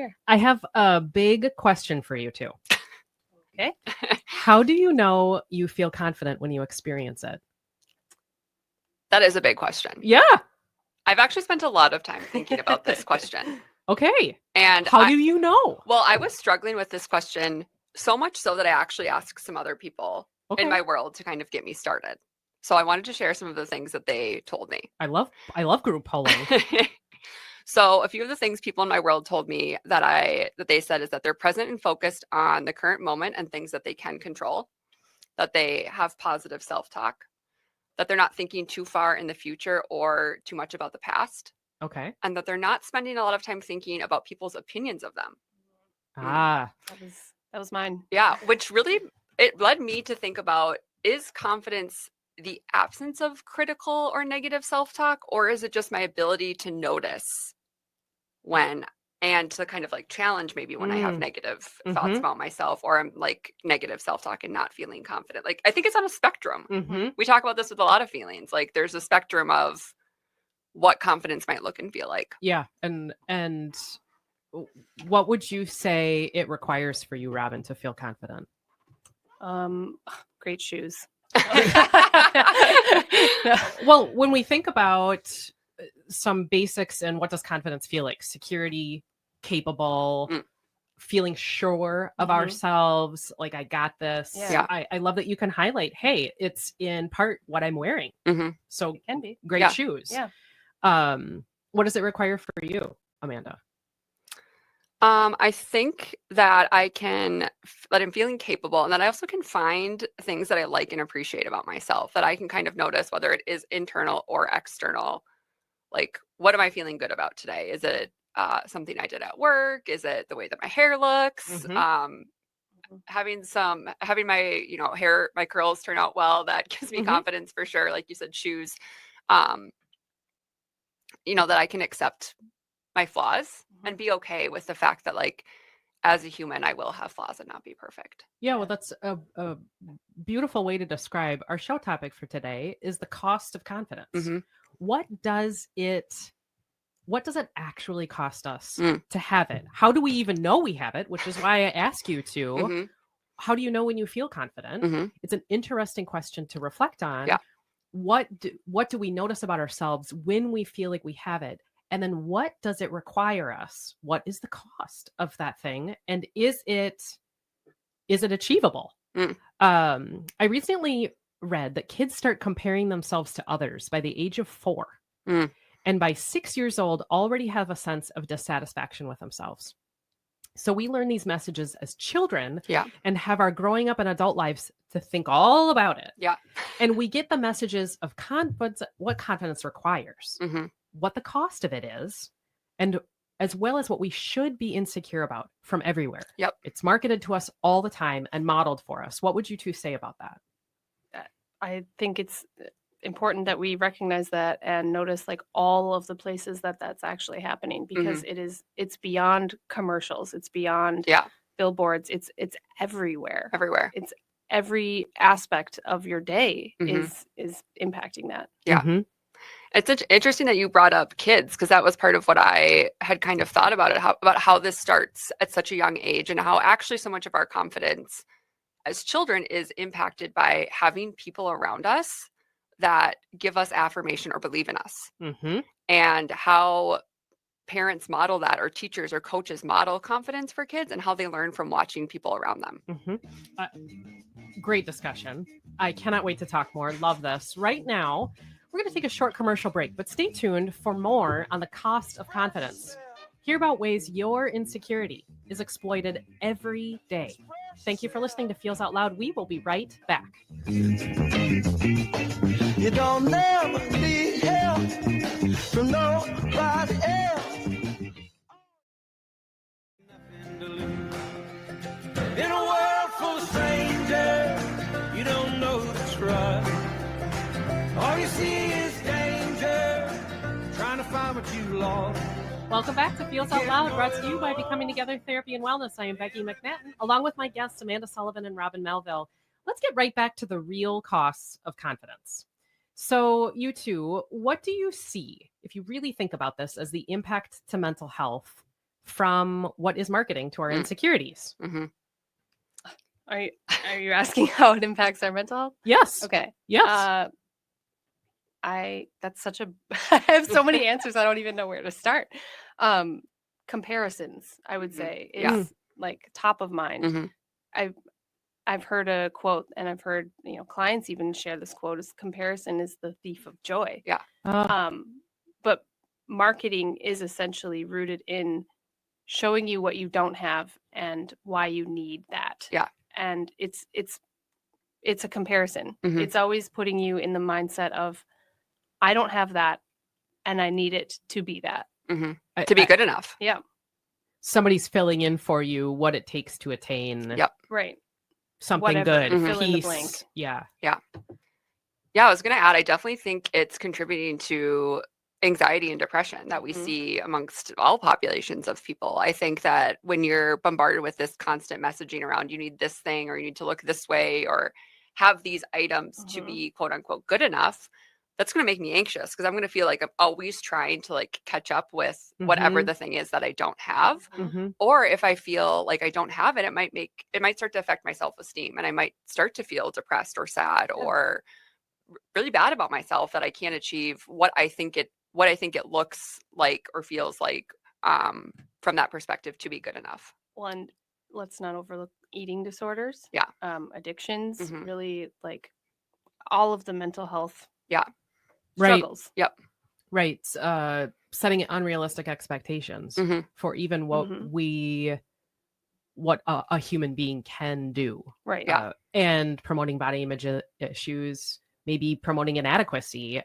here. I have a big question for you two. Okay. How do you know you feel confident when you experience it? That is a big question. Yeah. I've actually spent a lot of time thinking about this question. Okay. And how do you know? Well, I was struggling with this question so much so that I actually asked some other people in my world to kind of get me started. So I wanted to share some of the things that they told me. I love group polling. So a few of the things people in my world told me that they said is that they're present and focused on the current moment and things that they can control, that they have positive self-talk, that they're not thinking too far in the future or too much about the past. Okay. And that they're not spending a lot of time thinking about people's opinions of them. Ah. That was mine. Yeah, which really, it led me to think about, is confidence the absence of critical or negative self-talk, or is it just my ability to notice when, and to kind of like challenge maybe when I have negative thoughts about myself, or I'm like negative self-talk and not feeling confident? Like, I think it's on a spectrum. We talk about this with a lot of feelings. Like, there's a spectrum of what confidence might look and feel like. Yeah. And what would you say it requires for you, Robin, to feel confident? Great shoes. Well, when we think about some basics and what does confidence feel like? Security, capable, feeling sure of ourselves. Like, I got this. Yeah. I love that you can highlight, hey, it's in part what I'm wearing. So it can be great shoes. Yeah. What does it require for you, Amanda? I think that that I'm feeling capable, and that I also can find things that I like and appreciate about myself, that I can kind of notice whether it is internal or external. Like, what am I feeling good about today? Is it something I did at work? Is it the way that my hair looks? Having my, hair, my curls turn out well, that gives me confidence for sure. Like you said, shoes, that I can accept my flaws and be okay with the fact that, like, as a human, I will have flaws and not be perfect. Yeah, well, that's a beautiful way to describe our show topic for today is the cost of confidence. What does it actually cost us to have it? How do we even know we have it? Which is why I ask you to, how do you know when you feel confident? It's an interesting question to reflect on. Yeah. What do we notice about ourselves when we feel like we have it? And then what does it require us? What is the cost of that thing? And is it achievable? I recently read that kids start comparing themselves to others by the age of 4. And by 6 years old, already have a sense of dissatisfaction with themselves. So we learn these messages as children and have our growing up and adult lives to think all about it. Yeah. And we get the messages of what confidence requires, what the cost of it is, and as well as what we should be insecure about from everywhere. Yep. It's marketed to us all the time and modeled for us. What would you two say about that? I think it's important that we recognize that and notice, like, all of the places that that's actually happening, because it's beyond commercials. It's beyond billboards. It's everywhere. It's every aspect of your day is impacting that. Yeah. It's interesting that you brought up kids, because that was part of what I had kind of thought about about how this starts at such a young age, and how actually so much of our confidence as children is impacted by having people around us that give us affirmation or believe in us. And how parents model that, or teachers or coaches model confidence for kids, and how they learn from watching people around them. Great discussion. I cannot wait to talk more. Love this. Right now, we're going to take a short commercial break, but stay tuned for more on the cost of confidence. Hear about ways your insecurity is exploited every day. Thank you for listening to Feels Out Loud. We will be right back. You don't never need help from nobody else. In a world full of strangers, you don't know who to trust. All you see is danger, trying to find what you lost. Welcome back to Feels Out Loud, brought to you by Becoming Together Therapy and Wellness. I am Becky McNattin, along with my guests Amanda Sullivan and Robin Melville. Let's get right back to the real costs of confidence. So you two, what do you see, if you really think about this, as the impact to mental health from what is marketing to our insecurities? Are you asking how it impacts our mental health? Yes. Okay. Yes. That's such a I have so many answers, I don't even know where to start. Comparisons, I would say, is like top of mind. I've heard a quote, and I've heard, clients even share this quote, is comparison is the thief of joy. Yeah. But marketing is essentially rooted in showing you what you don't have and why you need that. Yeah. And it's a comparison. It's always putting you in the mindset of, I don't have that, and I need it to be that. To be good enough. Yeah. Somebody's filling in for you what it takes to attain. Yep. Right. Something Whatever. good. Fill in the Peace. blank. Yeah. Yeah. Yeah. I was going to add, I definitely think it's contributing to anxiety and depression that we see amongst all populations of people. I think that when you're bombarded with this constant messaging around, you need this thing, or you need to look this way, or have these items to be quote unquote good enough, that's going to make me anxious, because I'm going to feel like I'm always trying to like catch up with whatever the thing is that I don't have. Or if I feel like I don't have it, it might start to affect my self-esteem, and I might start to feel depressed or sad or really bad about myself that I can't achieve what I think it looks like or feels like from that perspective to be good enough. Well, and let's not overlook eating disorders. Yeah. Addictions, really, like all of the mental health Right. struggles. Yep. Right. Setting unrealistic expectations for even what a human being can do. Right. Yeah. And promoting body image issues, maybe promoting inadequacy.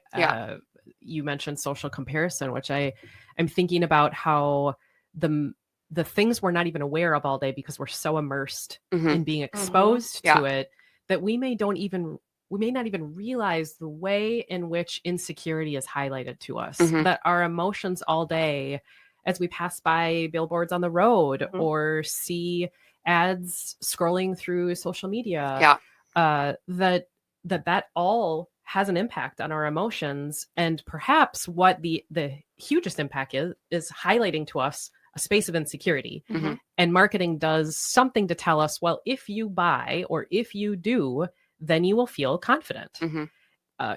You mentioned social comparison, which I'm thinking about how the things we're not even aware of all day because we're so immersed in being exposed to it, that we may not even realize the way in which insecurity is highlighted to us, that our emotions all day, as we pass by billboards on the road or see ads scrolling through social media, that all has an impact on our emotions. And perhaps what the hugest impact is highlighting to us a space of insecurity. And marketing does something to tell us, well, if you buy or if you do, then you will feel confident.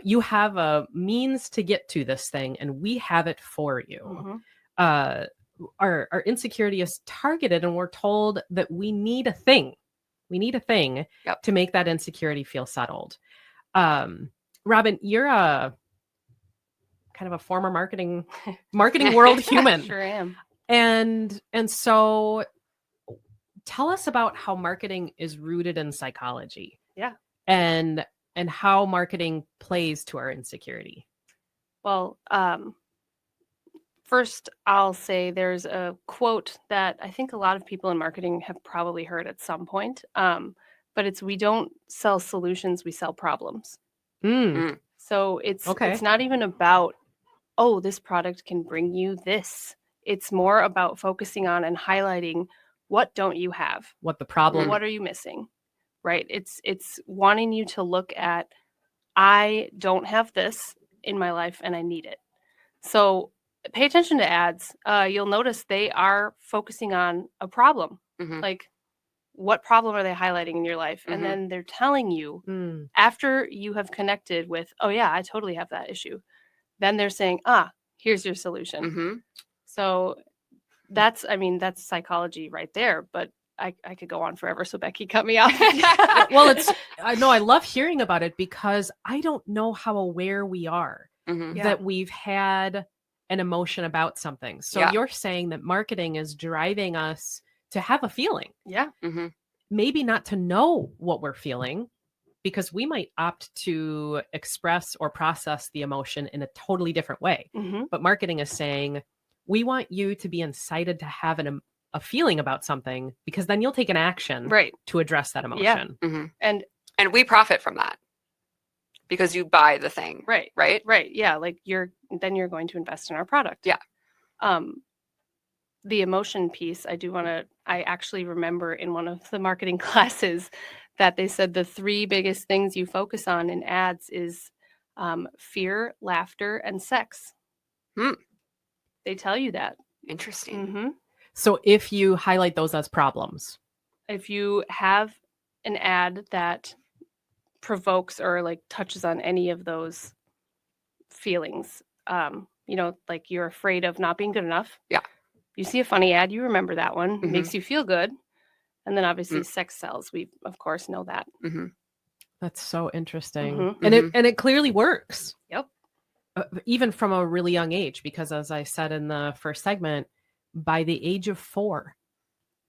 You have a means to get to this thing, and we have it for you. Our insecurity is targeted, and we're told that we need a thing. We need a thing to make that insecurity feel settled. Robin, you're a kind of a former marketing world human. Sure am. And so tell us about how marketing is rooted in psychology. Yeah. And how marketing plays to our insecurity. Well, first I'll say there's a quote that I think a lot of people in marketing have probably heard at some point. But it's, we don't sell solutions, we sell problems. So it's not even about, oh, this product can bring you this. It's more about focusing on and highlighting, what don't you have? What the problem? What are you missing? Right? It's wanting you to look at, I don't have this in my life and I need it. So pay attention to ads. You'll notice they are focusing on a problem. Like, what problem are they highlighting in your life? And then they're telling you, after you have connected with, oh yeah, I totally have that issue, then they're saying, here's your solution. So that's psychology right there. But I could go on forever, so Becky, cut me off. Well, I love hearing about it, because I don't know how aware we are that we've had an emotion about something. So you're saying that marketing is driving us to have a feeling. Yeah. Maybe not to know what we're feeling, because we might opt to express or process the emotion in a totally different way. But marketing is saying, we want you to be incited to have a feeling about something, because then you'll take an action to address that emotion. And we profit from that, because you buy the thing. Right. Yeah. Like you're going to invest in our product. Yeah. The emotion piece, I actually remember in one of the marketing classes that they said the 3 biggest things you focus on in ads is fear, laughter, and sex. They tell you that. Interesting. So if you highlight those as problems, if you have an ad that provokes or like touches on any of those feelings, like you're afraid of not being good enough. Yeah. You see a funny ad, you remember that one. Mhm. Makes you feel good. And then obviously sex sells. We of course know that. Mm-hmm. that's so interesting. Mhm. And it clearly works. Yep. Even from a really young age, because as I said in the first segment, by the age of 4,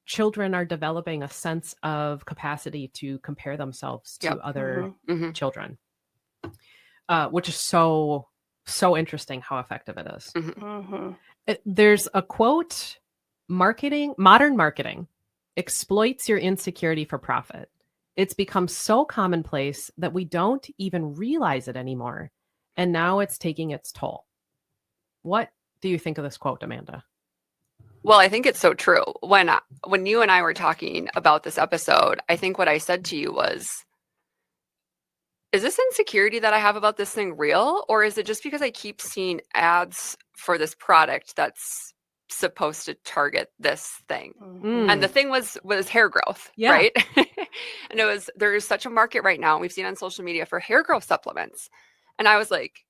children are developing a sense of capacity to compare themselves to other children, which is so interesting how effective it is. There's a quote, modern marketing exploits your insecurity for profit. It's become so commonplace that we don't even realize it anymore. And now it's taking its toll. What do you think of this quote, Amanda? Well, I think it's so true. When you and I were talking about this episode, I think what I said to you was, is this insecurity that I have about this thing real? Or is it just because I keep seeing ads for this product that's supposed to target this thing? And the thing was hair growth, right? And there's such a market right now, and we've seen on social media, for hair growth supplements. And I was like,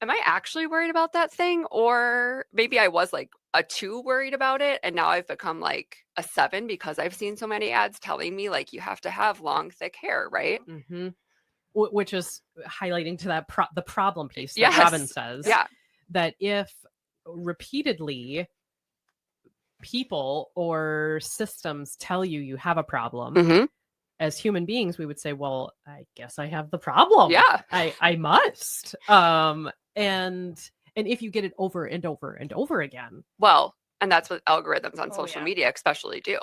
am I actually worried about that thing? Or maybe I was like a 2 worried about it, and now I've become like a 7 because I've seen so many ads telling me like you have to have long, thick hair, right? Mm-hmm. Which is highlighting to that the problem piece that Robin says. Yeah. That if repeatedly people or systems tell you have a problem, as human beings, we would say, well, I guess I have the problem. Yeah. I must. And if you get it over and over and over again. Well, and that's what algorithms on social media especially do.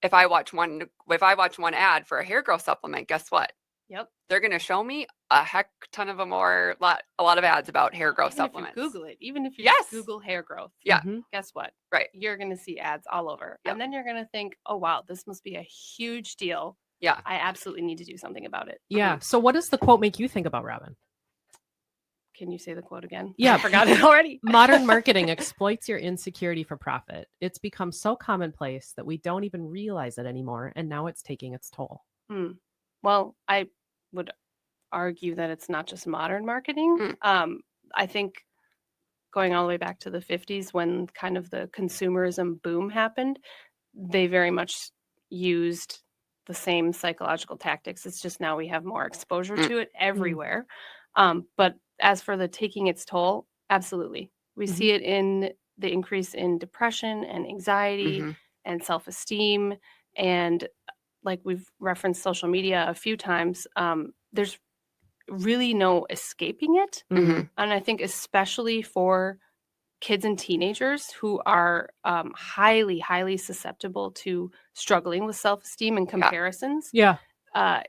If I watch one ad for a hair growth supplement, guess what? Yep. They're going to show me a heck ton of a lot of ads about hair growth supplements. If you Google it, even if you just Google hair growth. Yeah. Guess what? Right. You're going to see ads all over. Yep. And then you're going to think, oh, wow, this must be a huge deal. Yeah. I absolutely need to do something about it. Yeah. So what does the quote make you think about, Robin? Can you say the quote again? Yeah. I forgot it already. Modern marketing exploits your insecurity for profit. It's become so commonplace that we don't even realize it anymore. And now it's taking its toll. Well, I would argue that it's not just modern marketing. I think going all the way back to the 50s, when kind of the consumerism boom happened, they very much used the same psychological tactics. It's just now we have more exposure to it everywhere. But as for the taking its toll, absolutely. We see it in the increase in depression and anxiety and self-esteem. And like we've referenced social media a few times, there's really no escaping it. And I think especially for kids and teenagers who are highly, highly susceptible to struggling with self-esteem and comparisons. Yeah.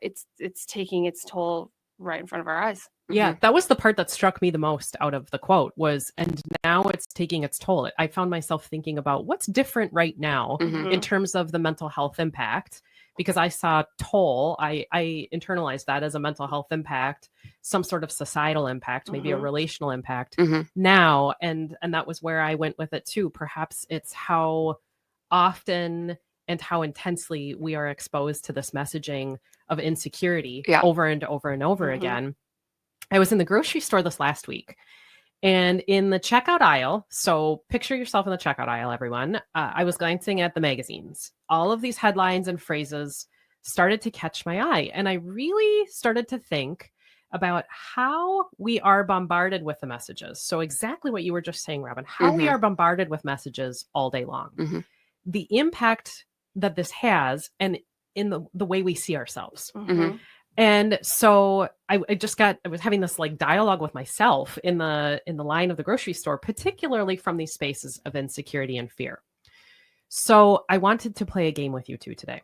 It's taking its toll right in front of our eyes. Yeah, that was the part that struck me the most out of the quote was, and now it's taking its toll. I found myself thinking about what's different right now in terms of the mental health impact, because I saw toll. I internalized that as a mental health impact, some sort of societal impact, maybe a relational impact now. And that was where I went with it too. Perhaps it's how often and how intensely we are exposed to this messaging of insecurity over and over and over again. I was in the grocery store this last week, and in the checkout aisle, so picture yourself in the checkout aisle, everyone. I was glancing at the magazines. All of these headlines and phrases started to catch my eye, and I really started to think about how we are bombarded with the messages. So exactly what you were just saying, Robin, how we are bombarded with messages all day long. The impact that this has, and in the way we see ourselves. And so I was having this like dialogue with myself in the line of the grocery store, particularly from these spaces of insecurity and fear. So I wanted to play a game with you two today.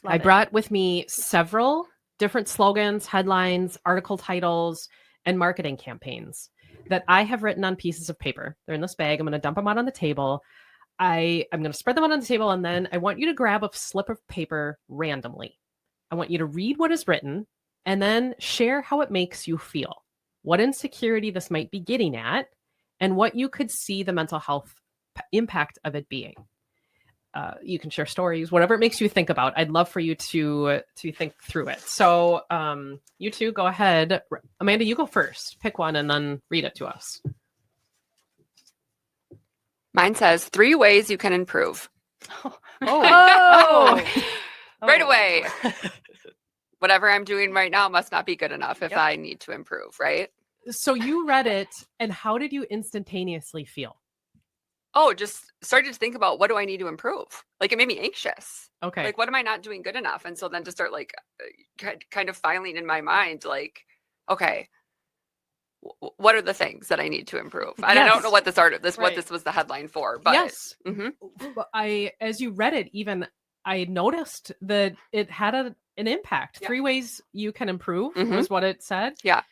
I brought with me several different slogans, headlines, article titles, and marketing campaigns that I have written on pieces of paper. They're in this bag. I'm going to dump them out on the table. I'm going to spread them out on the table, and then I want you to grab a slip of paper randomly. I want you to read what is written and then share how it makes you feel, what insecurity this might be getting at, and what you could see the mental health impact of it being. You can share stories, whatever it makes you think about. I'd love for you to think through it. So you two go ahead. Amanda, you go first. Pick one and then read it to us. Mine says 3 ways you can improve. Oh. Right away. Whatever I'm doing right now must not be good enough if I need to improve, right? So you read it, and how did you instantaneously feel? Oh, just started to think about, what do I need to improve? Like, it made me anxious. Okay. Like, what am I not doing good enough? And so then to start like kind of filing in my mind, like, okay, what are the things that I need to improve? And I don't know what what this was the headline for, but yes. As you read it, even I noticed that it had an impact. 3 ways you can improve was what it said. Yeah.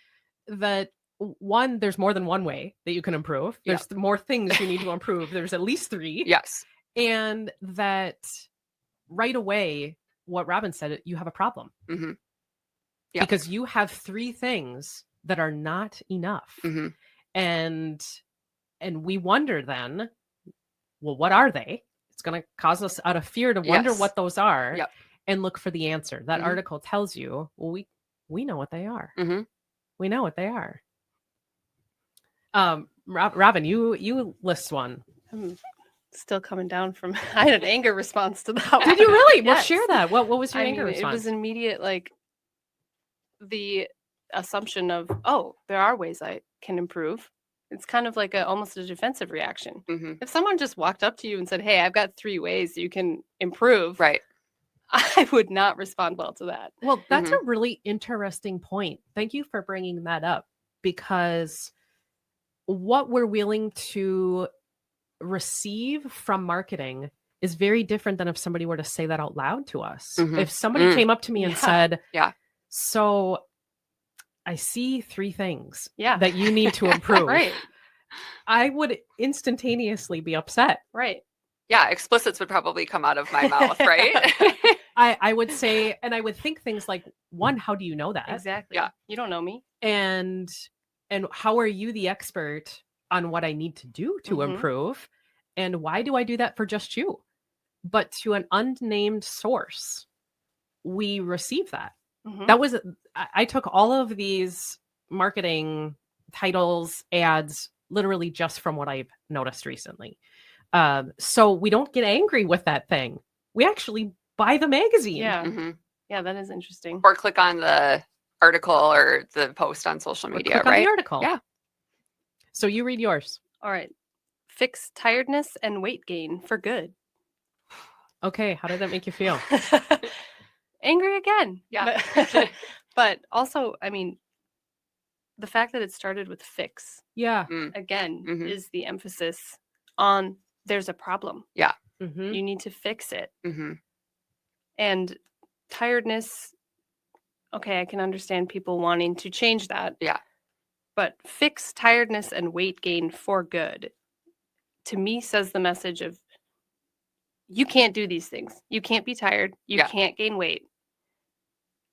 That one, there's more than one way that you can improve. There's more things you need to improve. There's at least 3. Yes. And that right away, what Robin said, you have a problem. Yeah. Because you have 3 things that are not enough. And we wonder then, well, what are they? It's going to cause us out of fear to wonder what those are and look for the answer. That article tells you, well, we know what they are. We know what they are. Robin, you list one. I'm still coming down from, I had an anger response to that one. Did you really? Well, share that. What was your anger response? It was immediate, like the assumption of, oh, there are ways I can improve. It's kind of like almost a defensive reaction. If someone just walked up to you and said, hey, I've got 3 ways you can improve. Right. I would not respond well to that. Well, that's a really interesting point. Thank you for bringing that up, because what we're willing to receive from marketing is very different than if somebody were to say that out loud to us. If somebody came up to me and said, so I see 3 things that you need to improve. Right. I would instantaneously be upset. Right. Yeah. Explicits would probably come out of my mouth, right? I would say, and I would think things like, one, how do you know that? Exactly. Yeah. You don't know me. And how are you the expert on what I need to do to improve? And why do I do that for just you? But to an unnamed source, we receive that. That was, I took all of these marketing titles, ads, literally just from what I've noticed recently. So we don't get angry with that thing. We actually buy the magazine. Yeah. Yeah, that is interesting. Or click on the article or the post on social media, click right? on the article. Yeah. So you read yours. All right. Fix tiredness and weight gain for good. Okay. How did that make you feel? Angry again. Yeah. But also, I mean, the fact that it started with fix. Yeah. Again, is the emphasis on there's a problem. Yeah. You need to fix it. And tiredness, okay, I can understand people wanting to change that. Yeah. But fix tiredness and weight gain for good, to me, says the message of, you can't do these things. You can't be tired. You can't gain weight.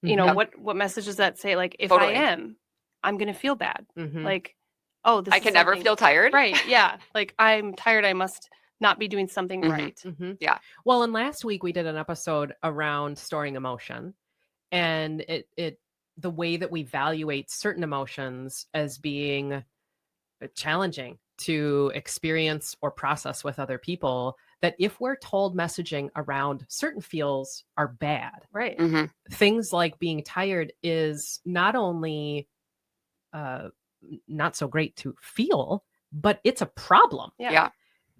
You know, what message does that say? Like, if I am, I'm going to feel bad. Like, oh, this I can never feel tired. Right. Yeah. Like, I'm tired. I must not be doing something right. Yeah. Well, and last week we did an episode around storing emotion, and it the way that we evaluate certain emotions as being challenging to experience or process with other people, that if we're told messaging around certain feels are bad, right? Things like being tired is not only not so great to feel, but it's a problem. Yeah.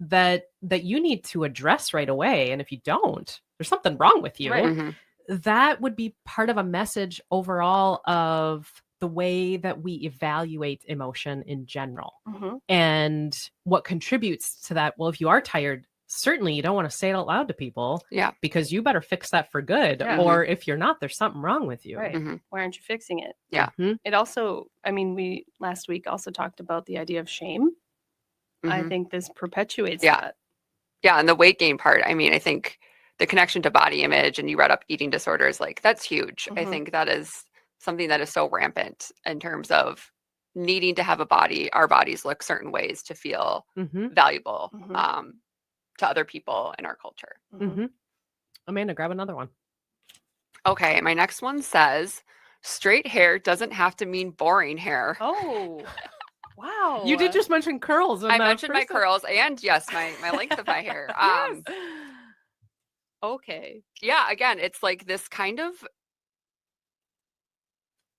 That you need to address right away. And if you don't, there's something wrong with you. Right. That would be part of a message overall of the way that we evaluate emotion in general. And what contributes to that. Well, if you are tired, certainly you don't want to say it out loud to people. Yeah. Because you better fix that for good. Yeah. Or if you're not, there's something wrong with you. Right. Why aren't you fixing it? Yeah. It also, I mean, we last week also talked about the idea of shame. I think this perpetuates that. Yeah. And the weight gain part, I mean, I think the connection to body image, and you read up eating disorders, like that's huge. I think that is something that is so rampant in terms of needing to have a body, our bodies look certain ways to feel valuable. to other people in our culture. Mm-hmm. Amanda, grab another one. Okay, my next one says, straight hair doesn't have to mean boring hair. Oh, wow. You did just mention curls. I mentioned my curls and yes, my length of my hair. Yes. Okay. Yeah, again, it's like this kind of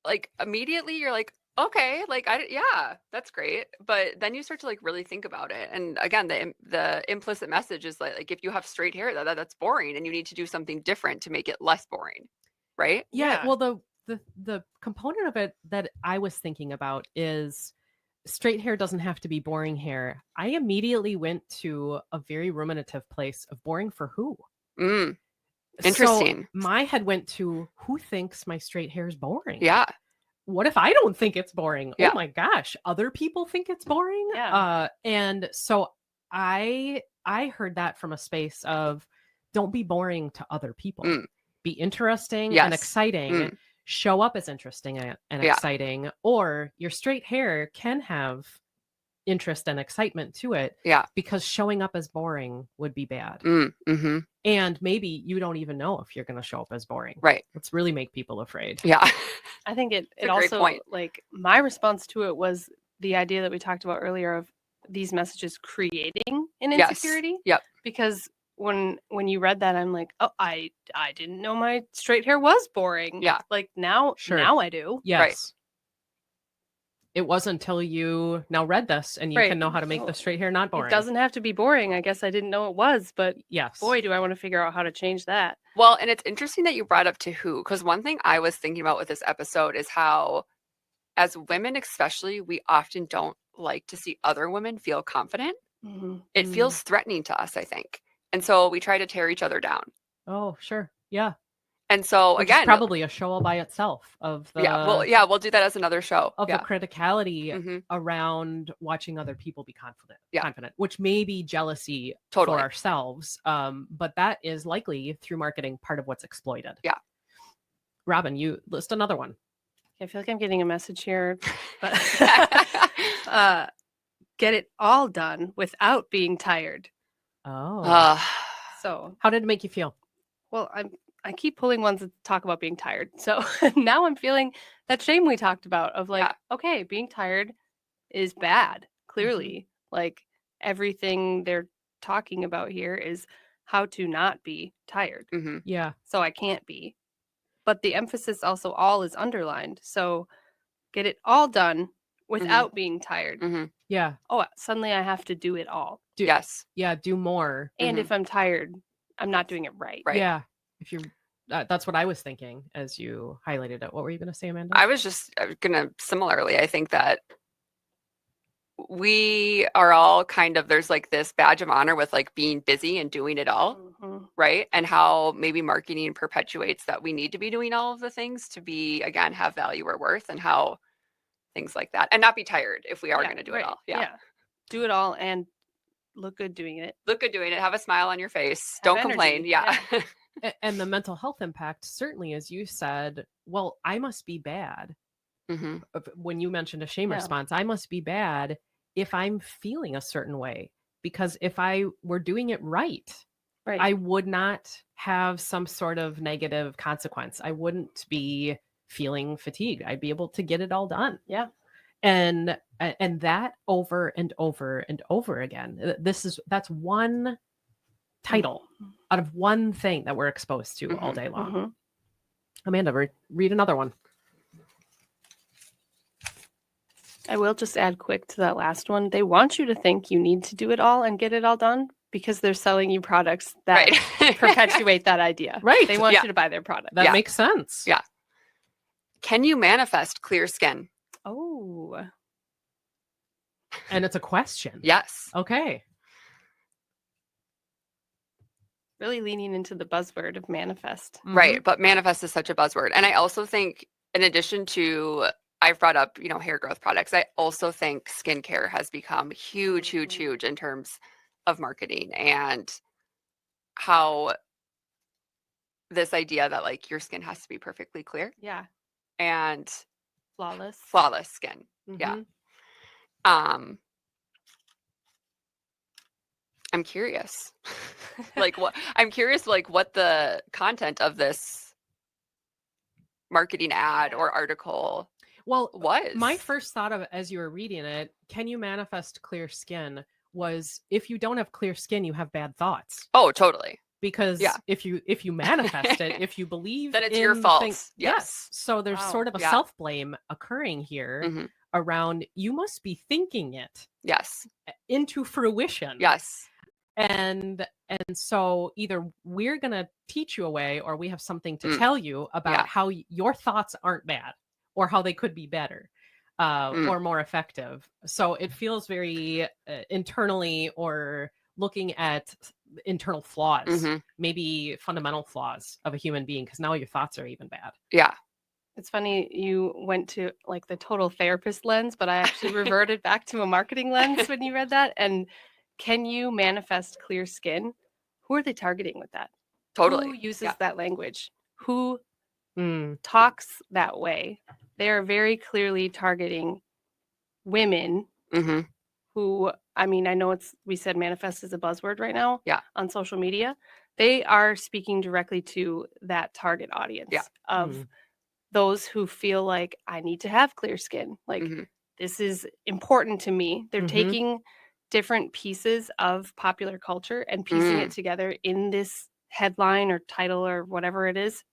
like immediately you're like, okay, like yeah, that's great. But then you start to like really think about it. And again, the implicit message is like if you have straight hair, that's boring and you need to do something different to make it less boring. Right? Yeah. Well, the component of it that I was thinking about is straight hair doesn't have to be boring hair. I immediately went to a very ruminative place of boring for who? Interesting. So my head went to who thinks my straight hair is boring? Yeah. What if I don't think it's boring? Yeah. Oh my gosh, other people think it's boring? Yeah. And so I heard that from a space of don't be boring to other people. Be interesting and exciting. Show up as interesting and exciting, or your straight hair can have interest and excitement to it. Yeah. Because showing up as boring would be bad. And maybe you don't even know if you're going to show up as boring. Right. Let's really make people afraid. Yeah. I think it also, like, my response to it was the idea that we talked about earlier of these messages creating an insecurity. Yep. Because when you read that, I'm like, oh, I didn't know my straight hair was boring. Yeah. Like now I do. Yes. Right. It wasn't until you now read this and you can know how to make the straight hair not boring. It doesn't have to be boring. I guess I didn't know it was, but yes, boy, do I want to figure out how to change that. Well, and it's interesting that you brought up to who, because one thing I was thinking about with this episode is how, as women especially, we often don't like to see other women feel confident. It feels threatening to us, I think. And so we try to tear each other down. Oh, sure. Yeah. And so which again, is probably a show all by itself of the we'll do that as another show of the criticality around watching other people be confident, which may be jealousy for ourselves. But that is likely through marketing part of what's exploited. Yeah. Robin, you list another one. I feel like I'm getting a message here, but get it all done without being tired. Oh. So how did it make you feel? Well, I keep pulling ones that talk about being tired. So now I'm feeling that shame we talked about of like, okay, being tired is bad. Clearly, like everything they're talking about here is how to not be tired. Yeah. So I can't be. But the emphasis also all is underlined. So get it all done without being tired. Yeah. Oh, suddenly I have to do it all. Yeah, do more. And if I'm tired, I'm not doing it right. Yeah. If you're that's what I was thinking as you highlighted it. What were you going to say, Amanda? I was going to similarly, I think that we are all kind of, there's like this badge of honor with like being busy and doing it all, right? And how maybe marketing perpetuates that we need to be doing all of the things to be, again, have value or worth, and how things like that, and not be tired if we are going to do it all. Yeah. Do it all and look good doing it. Look good doing it. Have a smile on your face. Don't complain. Yeah. And the mental health impact, certainly, as you said, well, I must be bad. When you mentioned a shame response, I must be bad if I'm feeling a certain way, because if I were doing it right, I would not have some sort of negative consequence. I wouldn't be feeling fatigued. I'd be able to get it all done. Yeah. And that over and over and over again. That's one title out of one thing that we're exposed to all day long. Amanda, read another one. I will just add quick to that last one. They want you to think you need to do it all and get it all done because they're selling you products that perpetuate that idea. Right. They want you to buy their product. That makes sense. Yeah. Can you manifest clear skin? Oh. And it's a question. Yes. Okay. Really leaning into the buzzword of manifest. Right. But manifest is such a buzzword. And I also think, in addition to, I've brought up, hair growth products, I also think skincare has become huge in terms of marketing, and how this idea that like your skin has to be perfectly clear. Yeah. And flawless skin. Yeah. I'm curious. I'm curious what the content of this marketing ad or article was. My first thought of, as you were reading it, can you manifest clear skin, was if you don't have clear skin, you have bad thoughts. Oh, totally. Because if you manifest it, if you believe then it's your fault. Yes. So there's sort of a self-blame occurring here around, you must be thinking it into fruition. Yes. And so either we're going to teach you a way, or we have something to tell you about how your thoughts aren't bad, or how they could be better, or more effective. So it feels very internally, or looking at internal flaws, maybe fundamental flaws of a human being, because now your thoughts are even bad. Yeah. It's funny you went to like the total therapist lens, but I actually reverted back to a marketing lens when you read that. And can you manifest clear skin? Who are they targeting with that? Totally. Who uses that language? Who talks that way? They are very clearly targeting women who, I mean, I know we said manifest is a buzzword right now on social media. They are speaking directly to that target audience of those who feel like, I need to have clear skin. Like, this is important to me. They're taking different pieces of popular culture and piecing it together in this headline or title or whatever it is,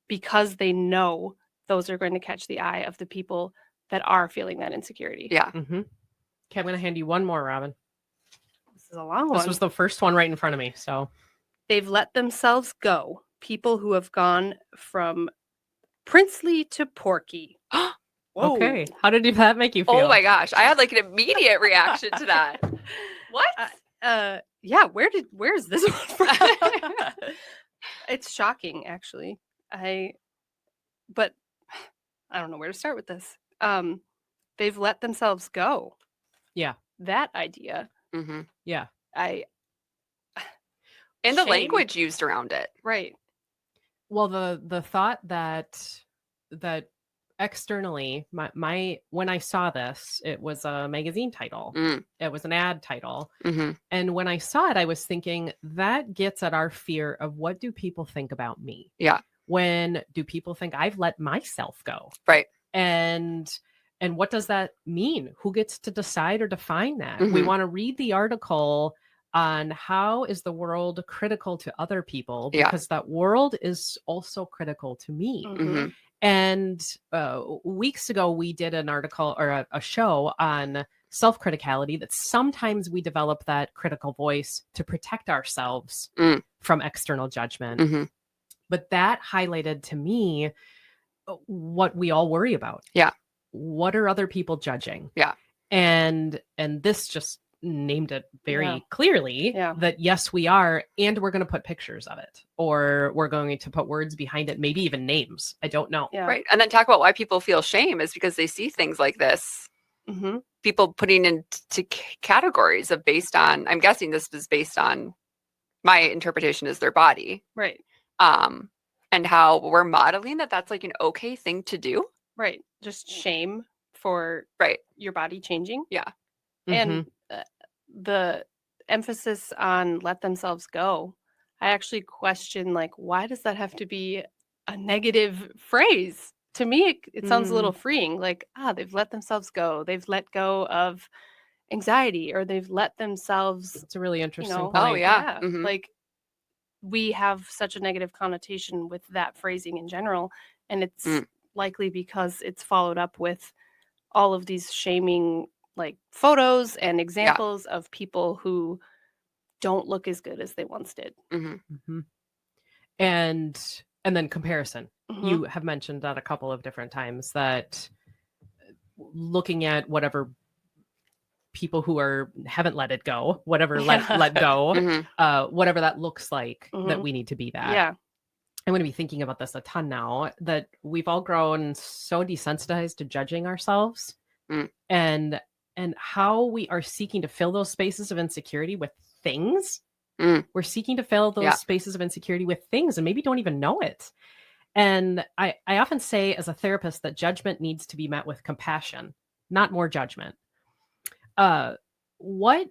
because they know those are going to catch the eye of the people that are feeling that insecurity. Yeah. Okay, I'm going to hand you one more, Robin. This is a long one. This was the first one right in front of me. So they've let themselves go. People who have gone from princely to porky. Okay. How did that make you feel? Oh my gosh. I had like an immediate reaction to that. What? Yeah. Where's this one from? It's shocking, actually. But I don't know where to start with this. They've let themselves go. Yeah. That idea. Yeah. And the language used around it. Right. Well, the thought that externally, when I saw this, it was a magazine title. It was an ad title. And when I saw it, I was thinking, that gets at our fear of, what do people think about me? Yeah. When do people think I've let myself go? Right. And what does that mean? Who gets to decide or define that? We want to read the article on how is the world critical to other people, because that world is also critical to me. And weeks ago, we did an article or a show on self-criticality, that sometimes we develop that critical voice to protect ourselves from external judgment. But that highlighted to me what we all worry about. Yeah. What are other people judging? Yeah. And this just named it very clearly that yes, we are, and we're going to put pictures of it, or we're going to put words behind it, maybe even names. I don't know. Yeah. Right. And then talk about why people feel shame is because they see things like this. People putting into categories of based on, I'm guessing this was based on, my interpretation is their body. Right. And how we're modeling that's like an okay thing to do. Right. Just shame for your body changing. Yeah. And the emphasis on let themselves go, I actually question, like, why does that have to be a negative phrase? To me, it sounds a little freeing. Like, they've let themselves go. They've let go of anxiety, or they've let themselves. It's a really interesting point. Oh, yeah. Like, we have such a negative connotation with that phrasing in general. And it's likely because it's followed up with all of these shaming, like, photos and examples of people who don't look as good as they once did. And then comparison. You have mentioned that a couple of different times, that looking at whatever people who haven't let it go, whatever let go, whatever that looks like, that we need to be that. Yeah. I'm going to be thinking about this a ton now, that we've all grown so desensitized to judging ourselves, and how we are seeking to fill those spaces of insecurity with things. We're seeking to fill those spaces of insecurity with things, and maybe don't even know it. And I often say as a therapist that judgment needs to be met with compassion, not more judgment. What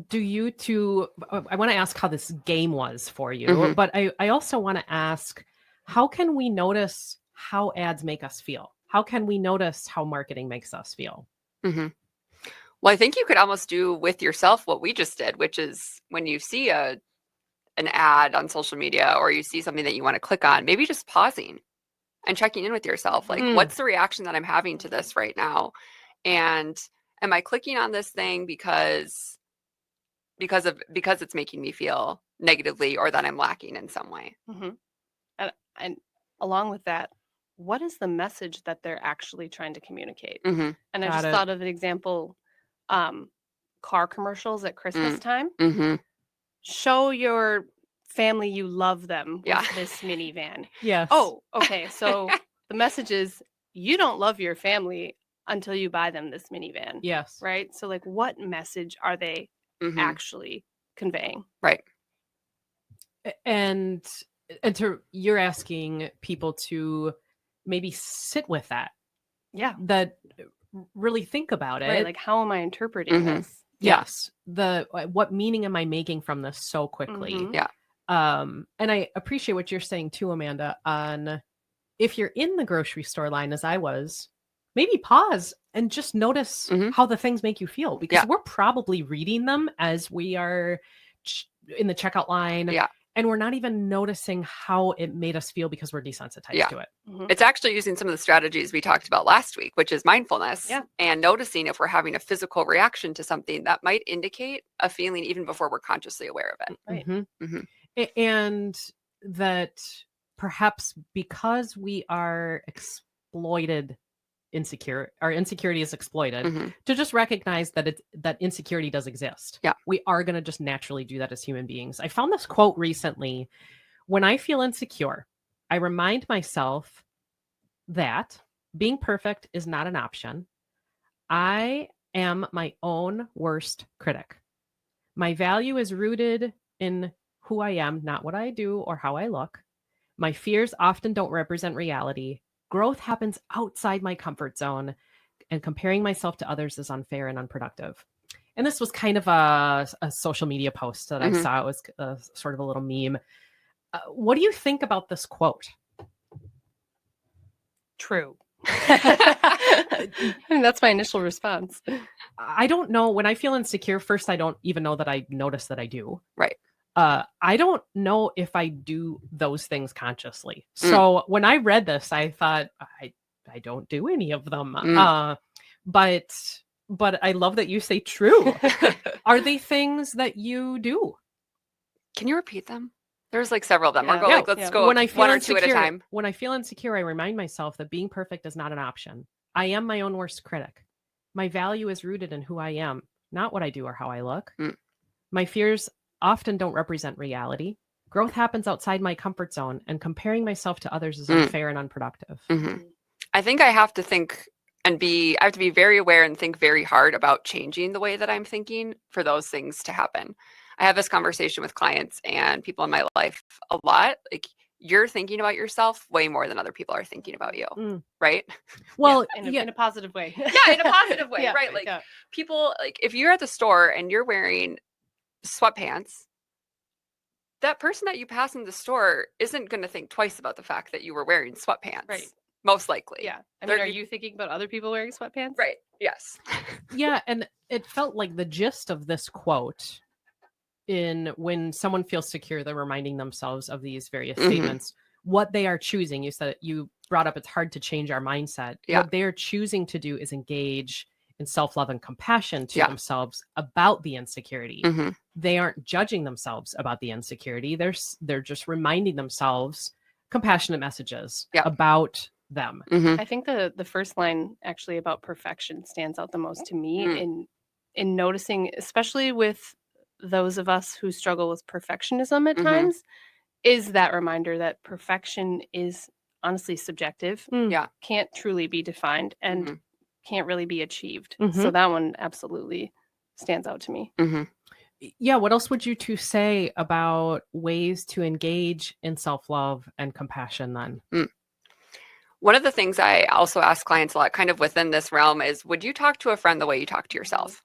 do you two, I want to ask how this game was for you, but I also want to ask, how can we notice how ads make us feel? How can we notice how marketing makes us feel? Well, I think you could almost do with yourself what we just did, which is when you see an ad on social media or you see something that you want to click on, maybe just pausing and checking in with yourself. Like, what's the reaction that I'm having to this right now? And am I clicking on this thing because it's making me feel negatively or that I'm lacking in some way? And along with that, what is the message that they're actually trying to communicate? And I just thought of an example, car commercials at Christmas time. Show your family you love them with this minivan. Yes. Oh, okay. So the message is you don't love your family until you buy them this minivan. Yes. Right? So like what message are they actually conveying? Right. And you're asking people to maybe sit with that. Yeah. That really think about it. Right. Like, how am I interpreting this? Yes. What meaning am I making from this so quickly? Yeah. And I appreciate what you're saying too, Amanda, on if you're in the grocery store line as I was, maybe pause and just notice how the things make you feel, because we're probably reading them as we are in the checkout line. Yeah. And we're not even noticing how it made us feel because we're desensitized to it. It's actually using some of the strategies we talked about last week, which is mindfulness and noticing if we're having a physical reaction to something that might indicate a feeling even before we're consciously aware of it. Right. And that perhaps because we are exploited our insecurity is exploited, to just recognize that insecurity does exist. Yeah. We are going to just naturally do that as human beings. I found this quote recently. When I feel insecure, I remind myself that being perfect is not an option. I am my own worst critic. My value is rooted in who I am, not what I do or how I look. My fears often don't represent reality. Growth happens outside my comfort zone, and comparing myself to others is unfair and unproductive. And this was kind of a social media post that I saw. It was sort of a little meme. What do you think about this quote? True. I mean, that's my initial response. I don't know. When I feel insecure, first, I don't even know that I notice that I do. Right. I don't know if I do those things consciously. So when I read this, I thought I don't do any of them. But I love that you say true. Are they things that you do? Can you repeat them? There's like several of them. Yeah. Let's go when I feel one or insecure, two at a time. When I feel insecure, I remind myself that being perfect is not an option. I am my own worst critic. My value is rooted in who I am, not what I do or how I look. My fears often don't represent reality. Growth happens outside my comfort zone, and comparing myself to others is unfair and unproductive. I think I have to think I have to be very aware and think very hard about changing the way that I'm thinking for those things to happen. I have this conversation with clients and people in my life a lot. Like, you're thinking about yourself way more than other people are thinking about you. Right. Well, in a positive way. Yeah. In a positive way. Right. Like people, like if you're at the store and you're wearing sweatpants, that person that you pass in the store isn't going to think twice about the fact that you were wearing sweatpants. Right. Most likely. Yeah. I mean, are you thinking about other people wearing sweatpants? Right. Yes. Yeah. And it felt like the gist of this quote when someone feels secure, they're reminding themselves of these various statements, what they are choosing. You brought up, it's hard to change our mindset. Yeah. What they're choosing to do is engage in self-love and compassion to themselves about the insecurity. They aren't judging themselves about the insecurity. They're just reminding themselves compassionate messages about them. I think the first line actually about perfection stands out the most to me in noticing, especially with those of us who struggle with perfectionism at times, is that reminder that perfection is honestly subjective. Can't truly be defined and can't really be achieved. So that one absolutely stands out to me. Yeah. What else would you two say about ways to engage in self-love and compassion then? One of the things I also ask clients a lot, kind of within this realm, is would you talk to a friend the way you talk to yourself?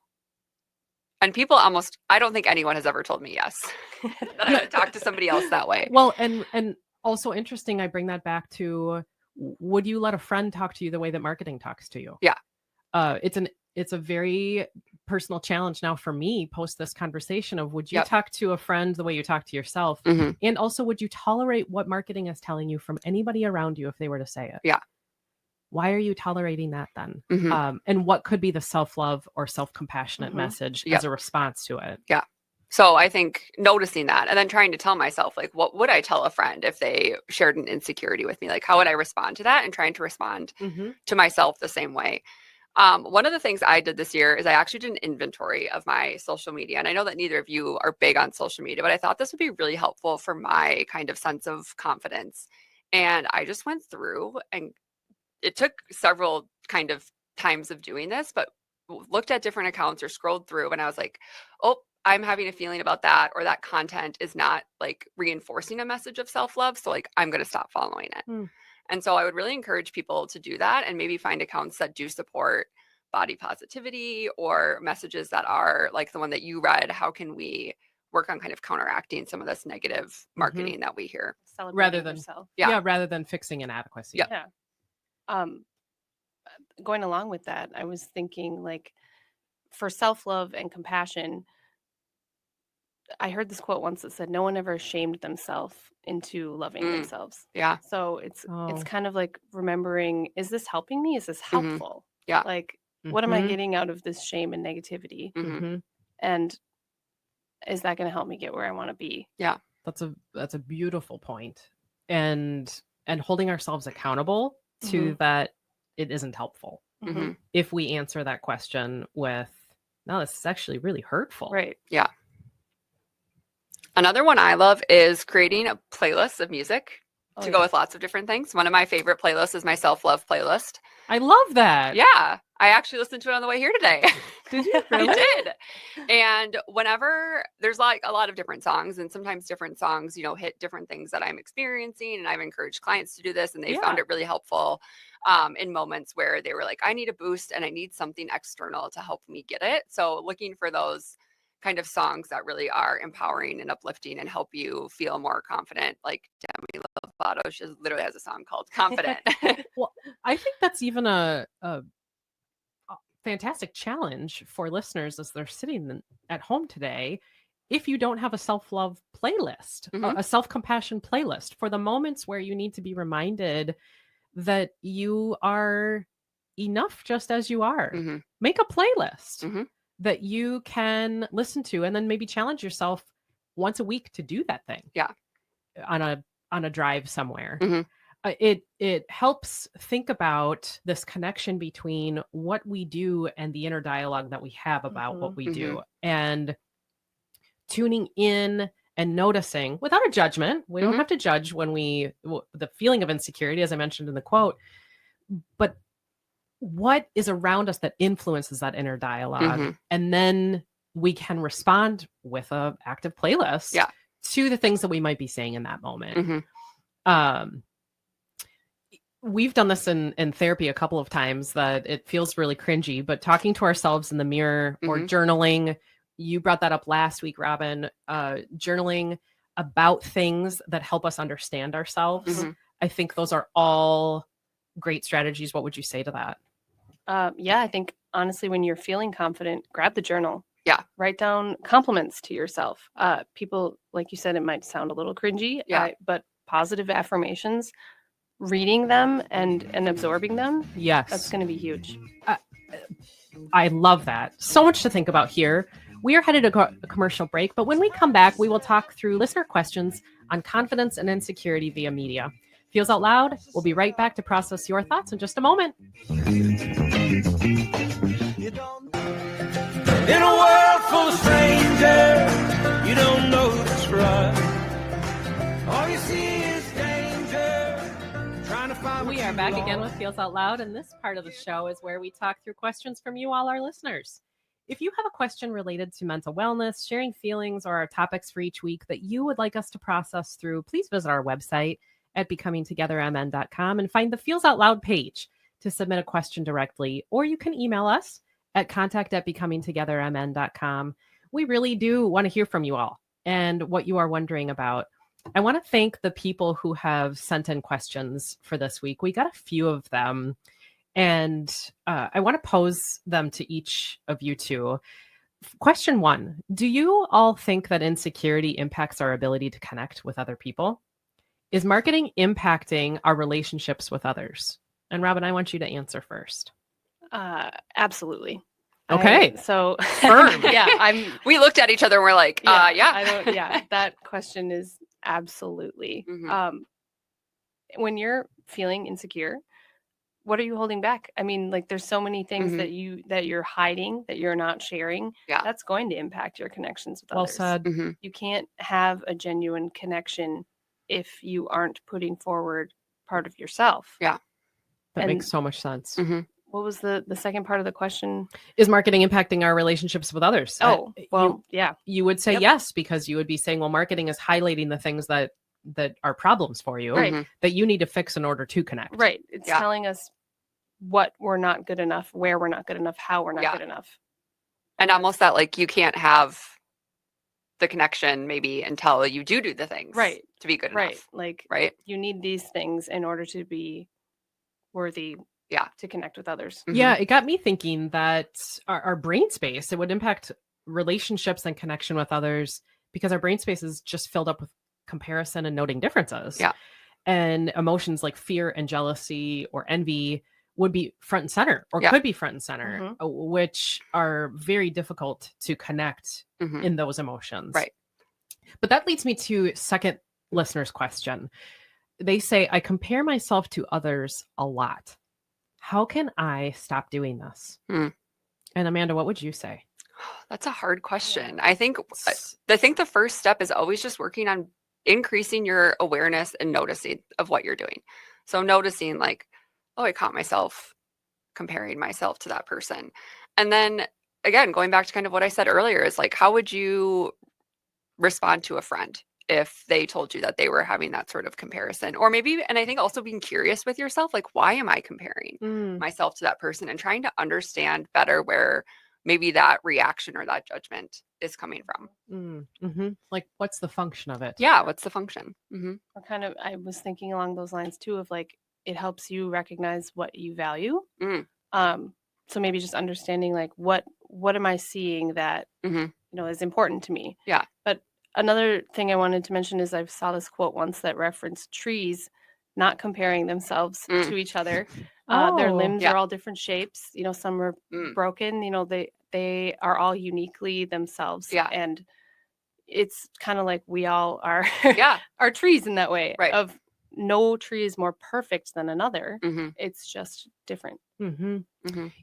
And people I don't think anyone has ever told me yes. That I would talk to somebody else that way. Well, and also interesting, I bring that back to, would you let a friend talk to you the way that marketing talks to you? Yeah. It's a very personal challenge now for me post this conversation of, would you talk to a friend the way you talk to yourself? And also, would you tolerate what marketing is telling you from anybody around you if they were to say it? Yeah. Why are you tolerating that then? And what could be the self-love or self-compassionate message as a response to it? Yeah. So I think noticing that and then trying to tell myself, like, what would I tell a friend if they shared an insecurity with me? Like, how would I respond to that? And trying to respond to myself the same way. One of the things I did this year is I actually did an inventory of my social media. And I know that neither of you are big on social media, but I thought this would be really helpful for my kind of sense of confidence. And I just went through, and it took several kind of times of doing this, but looked at different accounts or scrolled through, and I was like, oh, I'm having a feeling about that, or that content is not like reinforcing a message of self-love. So like, I'm going to stop following it. And so I would really encourage people to do that and maybe find accounts that do support body positivity or messages that are like the one that you read. How can we work on kind of counteracting some of this negative marketing that we hear? Rather than yourself. Rather than fixing inadequacy. Going along with that, I was thinking, like, for self-love and compassion, I heard this quote once that said, no one ever shamed themselves into loving themselves. Yeah. So it's kind of like remembering, is this helping me? Is this helpful? Yeah. Like, what am I getting out of this shame and negativity? And is that going to help me get where I want to be? Yeah. That's a beautiful point. And holding ourselves accountable to that it isn't helpful. If we answer that question with, no, this is actually really hurtful. Right. Yeah. Another one I love is creating a playlist of music to go with lots of different things. One of my favorite playlists is my self-love playlist. I love that. Yeah. I actually listened to it on the way here today. Did you really? I did. And whenever there's like a lot of different songs, and sometimes different songs, you know, hit different things that I'm experiencing. And I've encouraged clients to do this, and they found it really helpful in moments where they were like, I need a boost and I need something external to help me get it. So looking for those kind of songs that really are empowering and uplifting and help you feel more confident. Like Demi Lovato, she literally has a song called Confident. Well, I think that's even a fantastic challenge for listeners as they're sitting at home today. If you don't have a self-love playlist, a self-compassion playlist for the moments where you need to be reminded that you are enough just as you are, make a playlist that you can listen to, and then maybe challenge yourself once a week to do that thing. Yeah. On a drive somewhere. It helps think about this connection between what we do and the inner dialogue that we have about what we do, and tuning in and noticing without a judgment. We don't have to judge when the feeling of insecurity, as I mentioned in the quote, but what is around us that influences that inner dialogue. And then we can respond with an active playlist to the things that we might be saying in that moment. We've done this in therapy a couple of times that it feels really cringy, but talking to ourselves in the mirror or journaling. You brought that up last week, Robin, journaling about things that help us understand ourselves. I think those are all great strategies. What would you say to that? I think honestly, when you're feeling confident, grab the journal. Yeah. Write down compliments to yourself. People, like you said, it might sound a little cringy, but positive affirmations, reading them and absorbing them. Yes. That's going to be huge. I love that. So much to think about here. We are headed to a commercial break, but when we come back, we will talk through listener questions on confidence and insecurity via media. Feels Out Loud. We'll be right back to process your thoughts in just a moment. In a world full of strangers, you don't know who's right. All you see is danger. Trying to find. We are back again with Feels Out Loud, and this part of the show is where we talk through questions from you, all our listeners. If you have a question related to mental wellness, sharing feelings, or our topics for each week that you would like us to process through, please visit our website at becomingtogethermn.com and find the Feels Out Loud page to submit a question directly, or you can email us at contact@becomingtogethermn.com. we really do want to hear from you all and what you are wondering about. I want to thank the people who have sent in questions for this week. We got a few of them, and I want to pose them to each of you two. Question 1, do you all think that insecurity impacts our ability to connect with other people? Is marketing impacting our relationships with others? And Robin, I want you to answer first. Absolutely. Okay. So firm. Yeah, we looked at each other and we're like, that question is absolutely. When you're feeling insecure, what are you holding back? I mean, like, there's so many things that you're hiding, that you're not sharing. Yeah. That's going to impact your connections with others. Well said. You can't have a genuine connection if you aren't putting forward part of yourself. Yeah. That makes so much sense. What was the second part of the question? Is marketing impacting our relationships with others? Oh, well, yeah. You would say yes, because you would be saying, well, marketing is highlighting the things that are problems for you, right, that you need to fix in order to connect. Right. It's telling us what we're not good enough, where we're not good enough, how we're not good enough. And almost that, like, you can't have the connection maybe until you do the things to be good enough. Like, you need these things in order to be worthy to connect with others. Yeah, it got me thinking that our brain space, it would impact relationships and connection with others, because our brain space is just filled up with comparison and noting differences. Yeah. And emotions like fear and jealousy or envy would be front and center, or could be front and center, which are very difficult to connect in those emotions. Right. But that leads me to second listener's question. They say, I compare myself to others a lot. How can I stop doing this? And Amanda, what would you say? That's a hard question. I think the first step is always just working on increasing your awareness and noticing of what you're doing. So noticing, like, oh, I caught myself comparing myself to that person. And then again, going back to kind of what I said earlier, is like, how would you respond to a friend if they told you that they were having that sort of comparison? Or maybe, and I think also being curious with yourself, like, why am I comparing myself to that person, and trying to understand better where maybe that reaction or that judgment is coming from. Like, what's the function of it? Yeah. What's the function? Or kind of, I was thinking along those lines too, of like, it helps you recognize what you value. So maybe just understanding, like, what am I seeing that, is important to me? Yeah. But another thing I wanted to mention is I saw this quote once that referenced trees not comparing themselves to each other. Their limbs are all different shapes. Some are broken. They are all uniquely themselves. Yeah. And it's kind of like we all are are trees in that way. Right. Of no tree is more perfect than another. It's just different.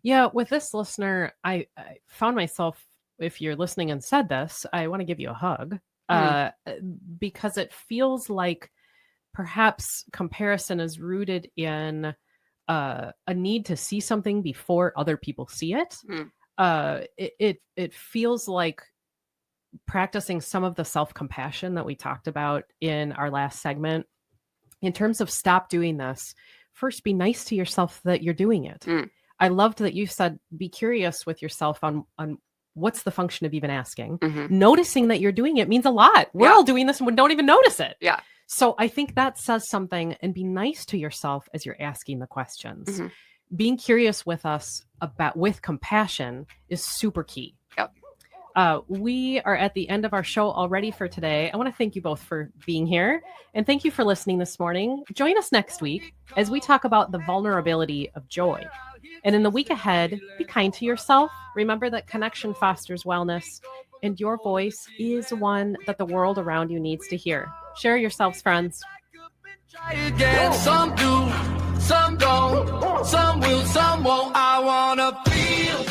Yeah. With this listener, I found myself, if you're listening and said this, I want to give you a hug because it feels like perhaps comparison is rooted in a need to see something before other people see it. It feels like practicing some of the self-compassion that we talked about in our last segment. In terms of stop doing this, first be nice to yourself that you're doing it. I loved that you said be curious with yourself on what's the function of even asking. Noticing that you're doing it means a lot. We're all doing this and we don't even notice it. Yeah. So I think that says something, and be nice to yourself as you're asking the questions. Being curious with compassion is super key. Yep. We are at the end of our show already for today. I want to thank you both for being here, and thank you for listening this morning. Join us next week as we talk about the vulnerability of joy. And in the week ahead, be kind to yourself. Remember that connection fosters wellness, and your voice is one that the world around you needs to hear. Share yourselves, friends. Some